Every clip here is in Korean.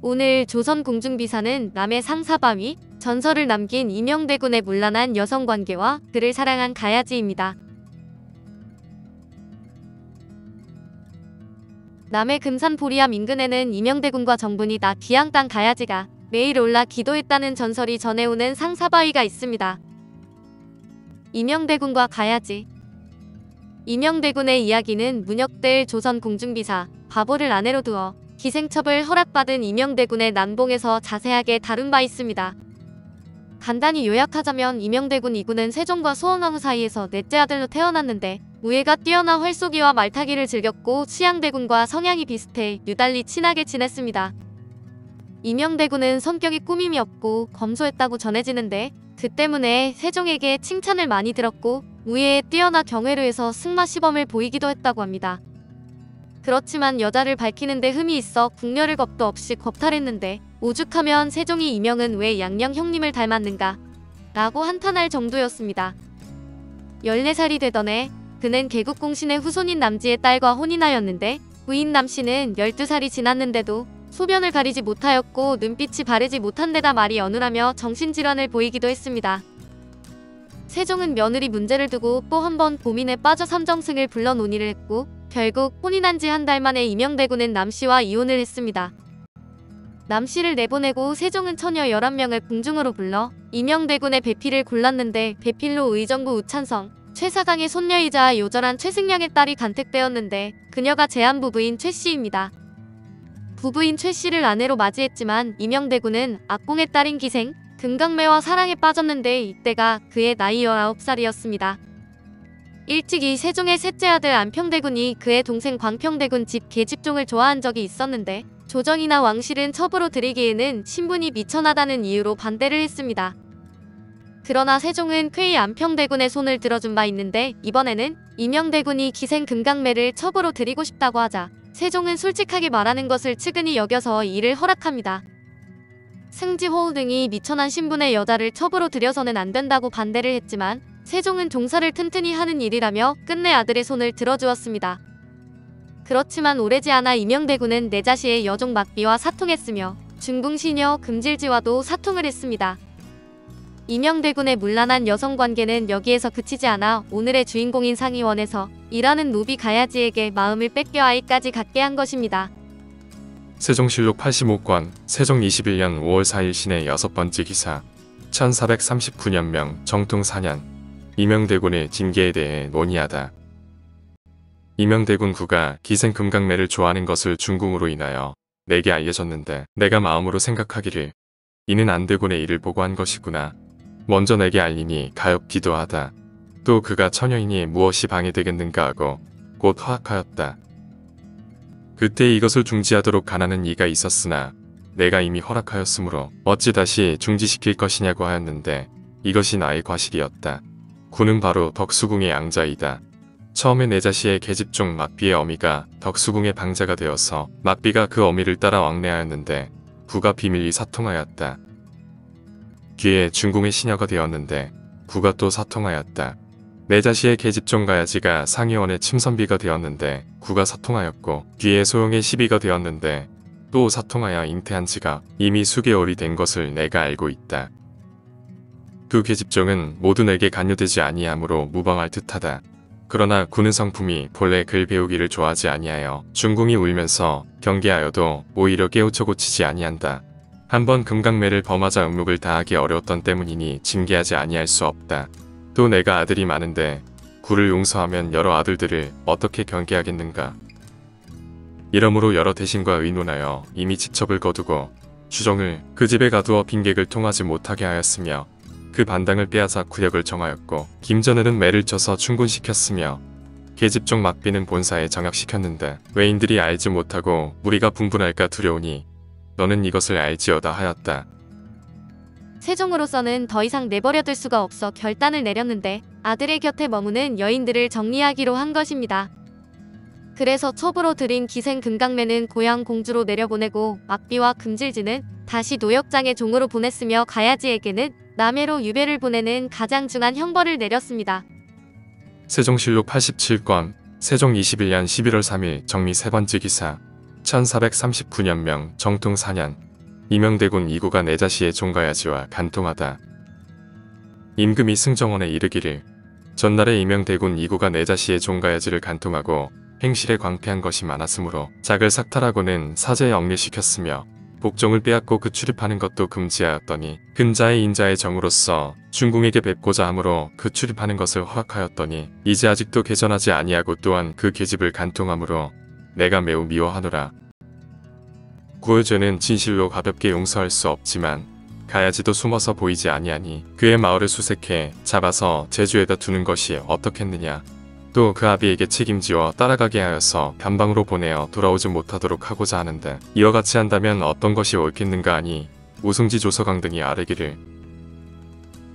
오늘 조선 공중비사는 남의 상사바위, 전설을 남긴 임영대군의 문란한 여성관계와 그를 사랑한 가야지입니다. 남해 금산 보리암 인근에는 임영대군과 정분이 나 귀양 땅 가야지가 매일 올라 기도했다는 전설이 전해오는 상사바위가 있습니다. 임영대군과 가야지. 임영대군의 이야기는 문혁될 조선 공중비사 바보를 아내로 두어 기생첩을 허락받은 임영대군의 난봉에서 자세하게 다룬 바 있습니다. 간단히 요약하자면 임영대군 이군은 세종과 소원왕후 사이에서 넷째 아들로 태어났는데 무예가 뛰어나 활쏘기와 말타기를 즐겼고 수양대군과 성향이 비슷해 유달리 친하게 지냈습니다. 임영대군은 성격이 꾸밈이 없고 검소했다고 전해지는데 그 때문에 세종에게 칭찬을 많이 들었고 무예에 뛰어나 경회로 해서 승마 시범을 보이기도 했다고 합니다. 그렇지만 여자를 밝히는데 흠이 있어 궁녀를 겁도 없이 겁탈했는데 오죽하면 세종이 임영은 왜 양녕 형님을 닮았는가 라고 한탄할 정도였습니다. 14살이 되던 해 그는 개국공신의 후손인 남지의 딸과 혼인하였는데 부인 남씨는 12살이 지났는데도 소변을 가리지 못하였고 눈빛이 바르지 못한 데다 말이 어눌하며 정신질환을 보이기도 했습니다. 세종은 며느리 문제를 두고 또 한 번 고민에 빠져 삼정승을 불러 논의를 했고 결국 혼인한 지 한 달 만에 임영대군은 남씨와 이혼을 했습니다. 남씨를 내보내고 세종은 처녀 11명을 궁중으로 불러 임영대군의 배필을 골랐는데 배필로 의정부 우찬성, 최사강의 손녀이자 요절한 최승량의 딸이 간택되었는데 그녀가 제한부부인 최씨입니다. 부부인 최씨를 아내로 맞이했지만 임영대군은 악공의 딸인 기생, 금강매와 사랑에 빠졌는데 이때가 그의 나이 19살이었습니다. 일찍이 세종의 셋째 아들 안평대군이 그의 동생 광평대군 집 계집종을 좋아한 적이 있었는데 조정이나 왕실은 첩으로 들이기에는 신분이 미천하다는 이유로 반대를 했습니다. 그러나 세종은 쾌히 안평대군의 손을 들어준 바 있는데 이번에는 임영대군이 기생 금강매를 첩으로 들이고 싶다고 하자 세종은 솔직하게 말하는 것을 측은히 여겨서 이를 허락합니다. 승지, 호우 등이 미천한 신분의 여자를 첩으로 들여서는 안 된다고 반대를 했지만 세종은 종사를 튼튼히 하는 일이라며 끝내 아들의 손을 들어주었습니다. 그렇지만 오래지 않아 임영대군은 내자시의 여종 막비와 사통했으며 중궁시녀 금질지와도 사통을 했습니다. 임영대군의 문란한 여성관계는 여기에서 그치지 않아 오늘의 주인공인 상의원에서 일하는 노비 가야지에게 마음을 뺏겨 아이까지 갖게 한 것입니다. 세종실록 85권 세종 21년 5월 4일 신의 6번째 기사 1439년명 정통 4년 임영대군의 징계에 대해 논의하다. 임영대군 구가 기생 금강매를 좋아하는 것을 중궁으로 인하여 내게 알려졌는데 내가 마음으로 생각하기를 이는 안대군의 일을 보고 한 것이구나. 먼저 내게 알리니 가엾기도 하다. 또 그가 처녀이니 무엇이 방해되겠는가 하고 곧 허락하였다. 그때 이것을 중지하도록 가난한 이가 있었으나 내가 이미 허락하였으므로 어찌 다시 중지시킬 것이냐고 하였는데 이것이 나의 과실이었다. 구는 바로 덕수궁의 양자이다. 처음에 내자시의 계집종 막비의 어미가 덕수궁의 방자가 되어서 막비가 그 어미를 따라 왕래하였는데 구가 비밀리 사통하였다. 뒤에 중궁의 시녀가 되었는데 구가 또 사통하였다. 내자시의 계집종 가야지가 상의원의 침선비가 되었는데 구가 사통하였고 뒤에 소용의 시비가 되었는데 또 사통하여 잉태한 지가 이미 수개월이 된 것을 내가 알고 있다. 두 계집종은 모두 내게 간여되지 아니하므로 무방할 듯하다. 그러나 구는 성품이 본래 글 배우기를 좋아하지 아니하여 중궁이 울면서 경계하여도 오히려 깨우쳐 고치지 아니한다. 한번 금강매를 범하자 음욕을 다하기 어려웠던 때문이니 징계하지 아니할 수 없다. 또 내가 아들이 많은데 구를 용서하면 여러 아들들을 어떻게 경계하겠는가. 이러므로 여러 대신과 의논하여 이미 직첩을 거두고 주정을 그 집에 가두어 빈객을 통하지 못하게 하였으며 그 반당을 빼앗아 구역을 정하였고 김전에는 매를 쳐서 충군시켰으며 계집종 막비는 본사에 정역시켰는데 외인들이 알지 못하고 무리가 분분할까 두려우니 너는 이것을 알지어다 하였다. 세종으로서는 더 이상 내버려둘 수가 없어 결단을 내렸는데 아들의 곁에 머무는 여인들을 정리하기로 한 것입니다. 그래서 첩으로 들인 기생 금강매는 고향 공주로 내려보내고 막비와 금질지는 다시 노역장의 종으로 보냈으며 가야지에게는 남해로 유배를 보내는 가장 중한 형벌을 내렸습니다. 세종실록 87권 세종 21년 11월 3일 정리 3번째 기사 1439년명 정통 4년 이명대군 이구가 내자시의 종가야지와 간통하다. 임금이 승정원에 이르기를 전날에 이명대군 이구가 내자시의 종가야지를 간통하고 행실에 광패한 것이 많았으므로 작을 삭탈하고는 사제에 억리시켰으며 복종을 빼앗고 그 출입하는 것도 금지하였더니 근자의 인자의 정으로서 중궁에게 뵙고자 하므로 그 출입하는 것을 허락하였더니 이제 아직도 개전하지 아니하고 또한 그 계집을 간통하므로 내가 매우 미워하노라. 구월죄는 진실로 가볍게 용서할 수 없지만 가야지도 숨어서 보이지 아니하니 그의 마을을 수색해 잡아서 제주에다 두는 것이 어떻겠느냐. 또 그 아비에게 책임지어 따라가게 하여서 변방으로 보내어 돌아오지 못하도록 하고자 하는데 이와 같이 한다면 어떤 것이 옳겠는가 하니 우승지 조서강 등이 아뢰기를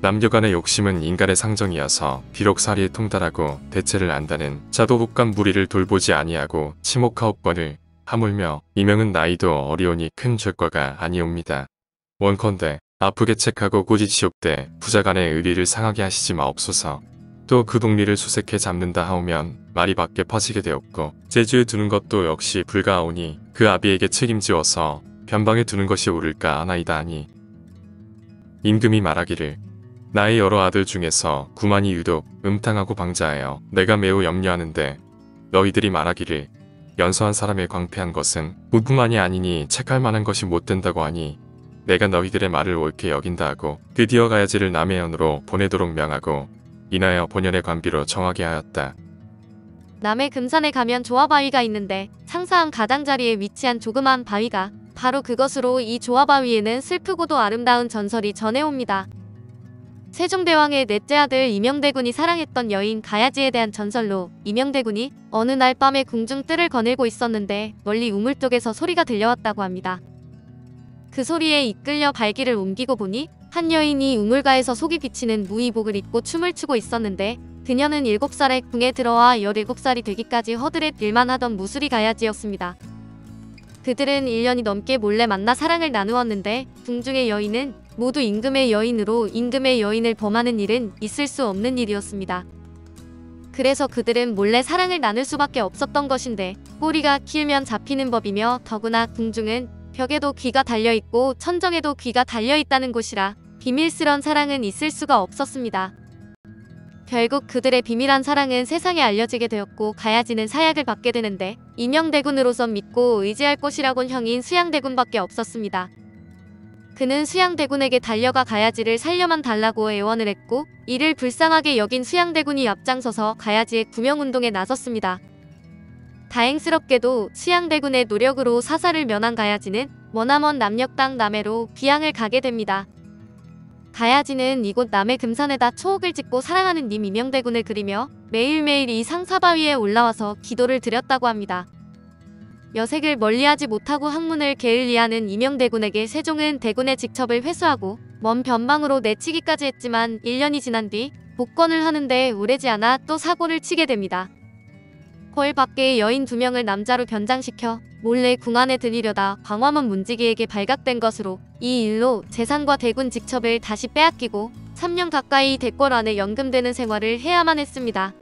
남녀간의 욕심은 인간의 상정이어서 비록 사리에 통달하고 대체를 안다는 자도국간 무리를 돌보지 아니하고 치목하옵건을 하물며 이명은 나이도 어리오니 큰 죄과가 아니옵니다. 원컨대 아프게 책하고 꾸짖시옵되 부자간의 의리를 상하게 하시지 마옵소서. 또 그 동리를 수색해 잡는다 하오면 말이 밖에 퍼지게 되었고 제주에 두는 것도 역시 불가하오니 그 아비에게 책임지어서 변방에 두는 것이 옳을까 하나이다 하니 임금이 말하기를 나의 여러 아들 중에서 구만이 유독 음탕하고 방자하여 내가 매우 염려하는데 너희들이 말하기를 연서한 사람의 광패한 것은 무구만이 아니니 책할 만한 것이 못된다고 하니 내가 너희들의 말을 옳게 여긴다 하고 드디어 가야지를 남의 연으로 보내도록 명하고 인하여 본연의 관비로 정하게 하였다. 남해 금산에 가면 조화바위가 있는데 상사한 가장자리에 위치한 조그만 바위가 바로 그것으로 이 조화바위에는 슬프고도 아름다운 전설이 전해옵니다. 세종대왕의 넷째 아들 이명대군이 사랑했던 여인 가야지에 대한 전설로 이명대군이 어느 날 밤에 궁중 뜰을 거닐고 있었는데 멀리 우물 쪽에서 소리가 들려왔다고 합니다. 그 소리에 이끌려 발길을 옮기고 보니 한 여인이 우물가에서 속이 비치는 무의복을 입고 춤을 추고 있었는데 그녀는 7살에 궁에 들어와 17살이 되기까지 허들에 일만 하던 무수리 가야지였습니다. 그들은 1년이 넘게 몰래 만나 사랑을 나누었는데 궁중의 여인은 모두 임금의 여인으로 임금의 여인을 범하는 일은 있을 수 없는 일이었습니다. 그래서 그들은 몰래 사랑을 나눌 수밖에 없었던 것인데 꼬리가 길면 잡히는 법이며 더구나 궁중은 벽에도 귀가 달려있고 천정에도 귀가 달려있다는 곳이라 비밀스런 사랑은 있을 수가 없었습니다. 결국 그들의 비밀한 사랑은 세상에 알려지게 되었고 가야지는 사약을 받게 되는데 이명대군으로선 믿고 의지할 곳이라곤 형인 수양대군밖에 없었습니다. 그는 수양대군에게 달려가 가야지를 살려만 달라고 애원을 했고 이를 불쌍하게 여긴 수양대군이 앞장서서 가야지의 구명운동에 나섰습니다. 다행스럽게도 수양대군의 노력으로 사살을 면한 가야지는 머나먼 남녘땅 남해로 귀향을 가게 됩니다. 가야지는 이곳 남해 금산에다 초옥을 짓고 사랑하는 님 이명대군을 그리며 매일매일 이 상사바위에 올라와서 기도를 드렸다고 합니다. 여색을 멀리하지 못하고 학문을 게을리하는 이명대군에게 세종은 대군의 직첩을 회수하고 먼 변방으로 내치기까지 했지만 1년이 지난 뒤 복권을 하는데 오래지 않아 또 사고를 치게 됩니다. 궐 밖에 여인 2명을 남자로 변장시켜 몰래 궁 안에 들이려다 광화문 문지기에게 발각된 것으로 이 일로 재산과 대군 직첩을 다시 빼앗기고 3년 가까이 대궐 안에 연금되는 생활을 해야만 했습니다.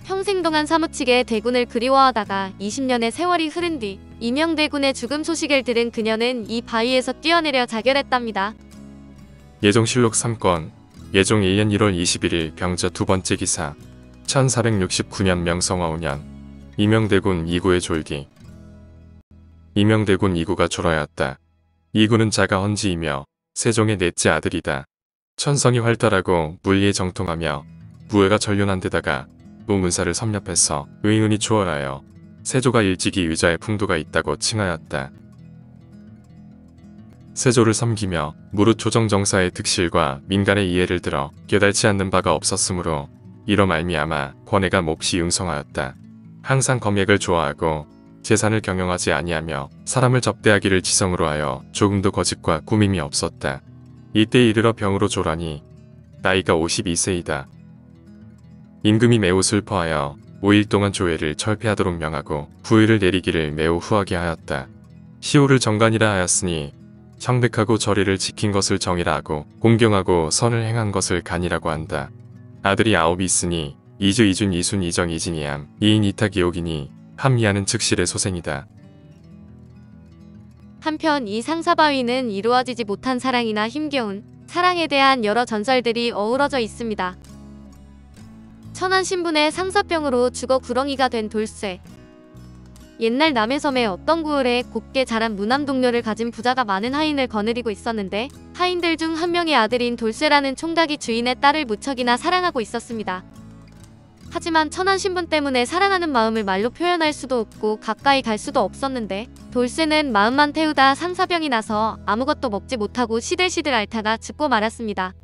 평생 동안 사무치게 대군을 그리워하다가 20년의 세월이 흐른 뒤 이명대군의 죽음 소식을 들은 그녀는 이 바위에서 뛰어내려 자결했답니다. 예종실록 3권 예종 1년 1월 21일 병자 두 번째 기사 1469년 명성화 5년 이명대군 이구의 졸기. 이명대군 이구가 졸하였다. 이구는 자가 헌지이며 세종의 넷째 아들이다. 천성이 활달하고 물리에 정통하며 부애가 전륜한 데다가 문사를 섭렵해서 의논이 추월하여 세조가 일찍이 의자의 풍도가 있다고 칭하였다. 세조를 섬기며 무릇 조정정사의 득실과 민간의 이해를 들어 깨달지 않는 바가 없었으므로 이로 말미암아 권해가 몹시 융성하였다. 항상 검액을 좋아하고 재산을 경영하지 아니하며 사람을 접대하기를 지성으로 하여 조금도 거짓과 꾸밈이 없었다. 이때 이르러 병으로 졸하니 나이가 52세이다. 임금이 매우 슬퍼하여 5일 동안 조회를 철폐하도록 명하고 부의를 내리기를 매우 후하게 하였다. 시호를 정간이라 하였으니 청백하고 절의를 지킨 것을 정이라 하고 공경하고 선을 행한 것을 간이라고 한다. 아들이 9이 있으니 이주 이준 이순 이정 이진이암 이인 이탁 이옥이니 함이하는 즉실의 소생이다. 한편 이 상사바위는 이루어지지 못한 사랑이나 힘겨운 사랑에 대한 여러 전설들이 어우러져 있습니다. 천한 신분의 상사병으로 죽어 구렁이가 된 돌쇠. 옛날 남해섬의 어떤 구을에 곱게 자란 무남 동료를 가진 부자가 많은 하인을 거느리고 있었는데 하인들 중 한 명의 아들인 돌쇠라는 총각이 주인의 딸을 무척이나 사랑하고 있었습니다. 하지만 천한 신분 때문에 사랑하는 마음을 말로 표현할 수도 없고 가까이 갈 수도 없었는데 돌쇠는 마음만 태우다 상사병이 나서 아무것도 먹지 못하고 시들시들 앓다가 죽고 말았습니다.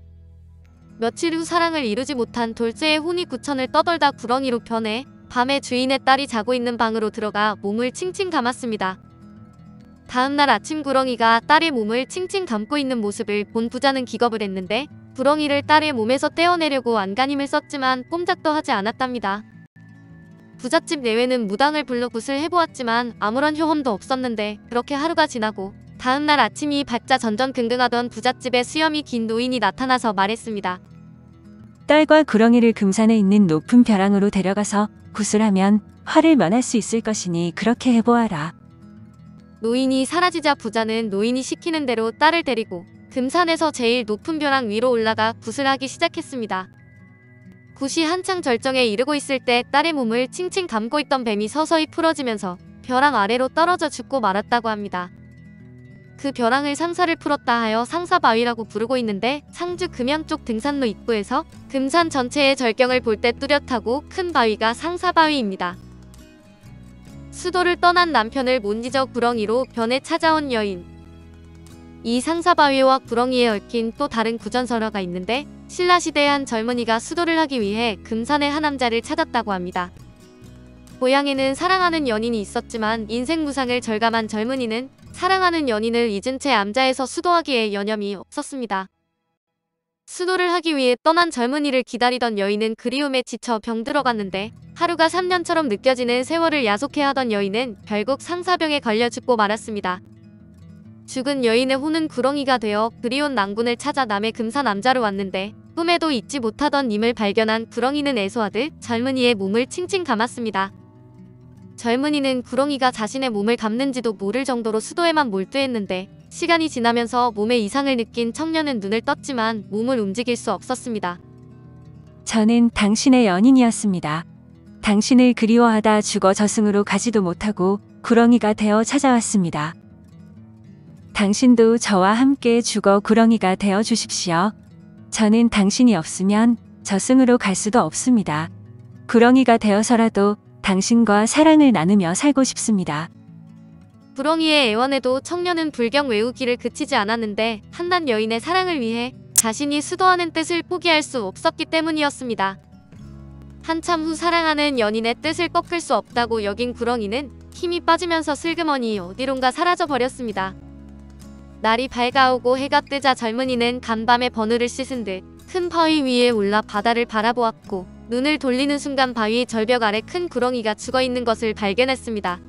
며칠 후 사랑을 이루지 못한 돌쇠의 혼이 구천을 떠돌다 구렁이로 변해 밤에 주인의 딸이 자고 있는 방으로 들어가 몸을 칭칭 감았습니다. 다음날 아침 구렁이가 딸의 몸을 칭칭 감고 있는 모습을 본 부자는 기겁을 했는데 구렁이를 딸의 몸에서 떼어내려고 안간힘을 썼지만 꼼짝도 하지 않았답니다. 부잣집 내외는 무당을 불러 굿을 해보았지만 아무런 효험도 없었는데 그렇게 하루가 지나고 다음날 아침이 밝자 전전긍긍하던 부잣집에 수염이 긴 노인이 나타나서 말했습니다. 딸과 구렁이를 금산에 있는 높은 벼랑으로 데려가서 굿을 하면 화를 면할 수 있을 것이니 그렇게 해보아라. 노인이 사라지자 부자는 노인이 시키는 대로 딸을 데리고 금산에서 제일 높은 벼랑 위로 올라가 굿을 하기 시작했습니다. 굿이 한창 절정에 이르고 있을 때 딸의 몸을 칭칭 감고 있던 뱀이 서서히 풀어지면서 벼랑 아래로 떨어져 죽고 말았다고 합니다. 그 벼랑을 상사를 풀었다 하여 상사바위라고 부르고 있는데 상주 금양 쪽 등산로 입구에서 금산 전체의 절경을 볼 때 뚜렷하고 큰 바위가 상사바위입니다. 수도를 떠난 남편을 못 잊어 구렁이로 변해 찾아온 여인. 이 상사바위와 구렁이에 얽힌 또 다른 구전설화가 있는데 신라시대의 한 젊은이가 수도를 하기 위해 금산의 한 남자를 찾았다고 합니다. 고향에는 사랑하는 연인이 있었지만 인생 무상을 절감한 젊은이는 사랑하는 연인을 잊은 채 암자에서 수도하기에 여념이 없었습니다. 수도를 하기 위해 떠난 젊은이를 기다리던 여인은 그리움에 지쳐 병들어갔는데 하루가 3년처럼 느껴지는 세월을 야속해 하던 여인은 결국 상사병에 걸려 죽고 말았습니다. 죽은 여인의 혼은 구렁이가 되어 그리운 낭군을 찾아 남해 금산 암자로 왔는데 꿈에도 잊지 못하던 님을 발견한 구렁이는 애소하듯 젊은이의 몸을 칭칭 감았습니다. 젊은이는 구렁이가 자신의 몸을 감는지도 모를 정도로 수도에만 몰두했는데 시간이 지나면서 몸에 이상을 느낀 청년은 눈을 떴지만 몸을 움직일 수 없었습니다. 저는 당신의 연인이었습니다. 당신을 그리워하다 죽어 저승으로 가지도 못하고 구렁이가 되어 찾아왔습니다. 당신도 저와 함께 죽어 구렁이가 되어 주십시오. 저는 당신이 없으면 저승으로 갈 수도 없습니다. 구렁이가 되어서라도 당신과 사랑을 나누며 살고 싶습니다. 구렁이의 애원에도 청년은 불경 외우기를 그치지 않았는데 한낱 여인의 사랑을 위해 자신이 수도하는 뜻을 포기할 수 없었기 때문이었습니다. 한참 후 사랑하는 연인의 뜻을 꺾을 수 없다고 여긴 구렁이는 힘이 빠지면서 슬그머니 어디론가 사라져 버렸습니다. 날이 밝아오고 해가 뜨자 젊은이는 간밤에 버늘을 씻은 듯 큰 바위 위에 올라 바다를 바라보았고 눈을 돌리는 순간 바위 절벽 아래 큰 구렁이가 죽어있는 것을 발견했습니다.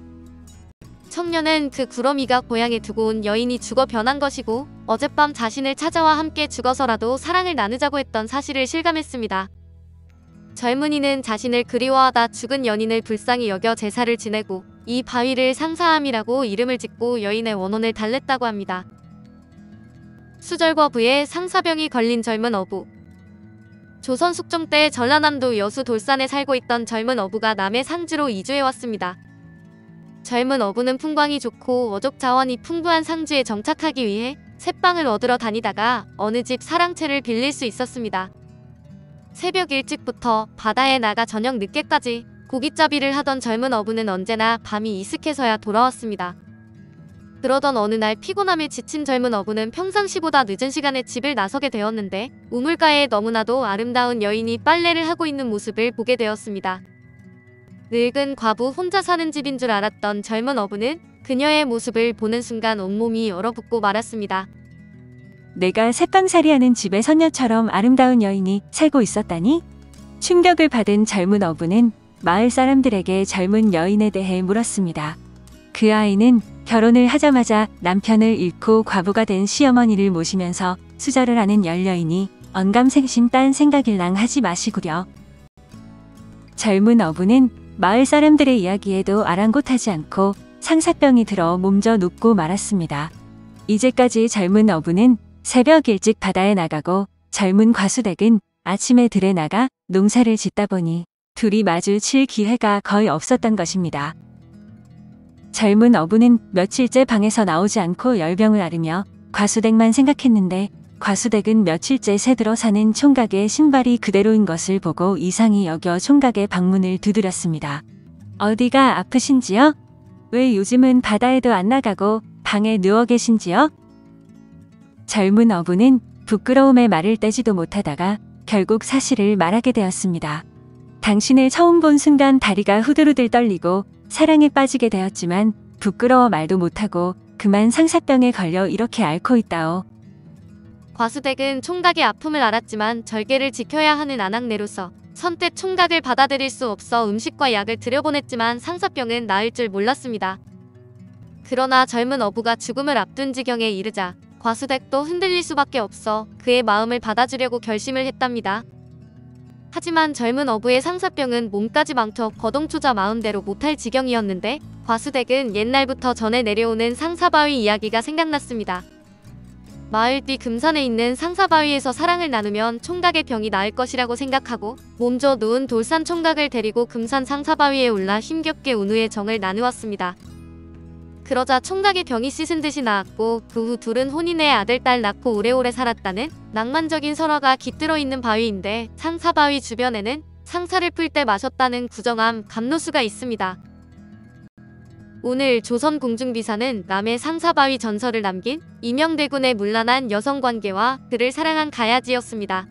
청년은 그 구렁이가 고향에 두고 온 여인이 죽어 변한 것이고 어젯밤 자신을 찾아와 함께 죽어서라도 사랑을 나누자고 했던 사실을 실감했습니다. 젊은이는 자신을 그리워하다 죽은 연인을 불쌍히 여겨 제사를 지내고 이 바위를 상사암이라고 이름을 짓고 여인의 원혼을 달랬다고 합니다. 수절과부에 상사병이 걸린 젊은 어부. 조선 숙종 때 전라남도 여수 돌산에 살고 있던 젊은 어부가 남해 상주로 이주해왔습니다. 젊은 어부는 풍광이 좋고 어족 자원이 풍부한 상주에 정착하기 위해 셋방을 얻으러 다니다가 어느 집 사랑채를 빌릴 수 있었습니다. 새벽 일찍부터 바다에 나가 저녁 늦게까지 고깃잡이를 하던 젊은 어부는 언제나 밤이 이슥해서야 돌아왔습니다. 그러던 어느 날 피곤함에 지친 젊은 어부는 평상시보다 늦은 시간에 집을 나서게 되었는데 우물가에 너무나도 아름다운 여인이 빨래를 하고 있는 모습을 보게 되었습니다. 늙은 과부 혼자 사는 집인 줄 알았던 젊은 어부는 그녀의 모습을 보는 순간 온몸이 얼어붙고 말았습니다. 내가 새빵살이하는 집에 선녀처럼 아름다운 여인이 살고 있었다니? 충격을 받은 젊은 어부는 마을 사람들에게 젊은 여인에 대해 물었습니다. 그 아이는 결혼을 하자마자 남편을 잃고 과부가 된 시어머니를 모시면서 수절을 하는 열여인이 언감생심 딴 생각일랑 하지 마시구려. 젊은 어부는 마을 사람들의 이야기에도 아랑곳하지 않고 상사병이 들어 몸져 눕고 말았습니다. 이제까지 젊은 어부는 새벽 일찍 바다에 나가고 젊은 과수댁은 아침에 들에 나가 농사를 짓다 보니 둘이 마주칠 기회가 거의 없었던 것입니다. 젊은 어부는 며칠째 방에서 나오지 않고 열병을 앓으며 과수댁만 생각했는데 과수댁은 며칠째 새들어 사는 총각의 신발이 그대로인 것을 보고 이상히 여겨 총각의 방문을 두드렸습니다. 어디가 아프신지요? 왜 요즘은 바다에도 안 나가고 방에 누워 계신지요? 젊은 어부는 부끄러움에 말을 떼지도 못하다가 결국 사실을 말하게 되었습니다. 당신을 처음 본 순간 다리가 후들후들 떨리고 사랑에 빠지게 되었지만 부끄러워 말도 못하고 그만 상사병에 걸려 이렇게 앓고 있다오. 과수댁은 총각의 아픔을 알았지만 절개를 지켜야 하는 아낙네로서 선뜻 총각을 받아들일 수 없어 음식과 약을 들여보냈지만 상사병은 나을 줄 몰랐습니다. 그러나 젊은 어부가 죽음을 앞둔 지경에 이르자 과수댁도 흔들릴 수밖에 없어 그의 마음을 받아주려고 결심을 했답니다. 하지만 젊은 어부의 상사병은 몸까지 망쳐 거동초자 마음대로 못할 지경이었는데 과수댁은 옛날부터 전해 내려오는 상사바위 이야기가 생각났습니다. 마을 뒤 금산에 있는 상사바위에서 사랑을 나누면 총각의 병이 나을 것이라고 생각하고 몸져 누운 돌산 총각을 데리고 금산 상사바위에 올라 힘겹게 운후의 정을 나누었습니다. 그러자 총각의 병이 씻은 듯이 나았고 그 후 둘은 혼인의 아들 딸 낳고 오래오래 살았다는 낭만적인 설화가 깃들어 있는 바위인데 상사바위 주변에는 상사를 풀 때 마셨다는 구정암 감로수가 있습니다. 오늘 조선 공중비사는 남의 상사바위 전설을 남긴 임영대군의 문란한 여성관계와 그를 사랑한 가야지였습니다.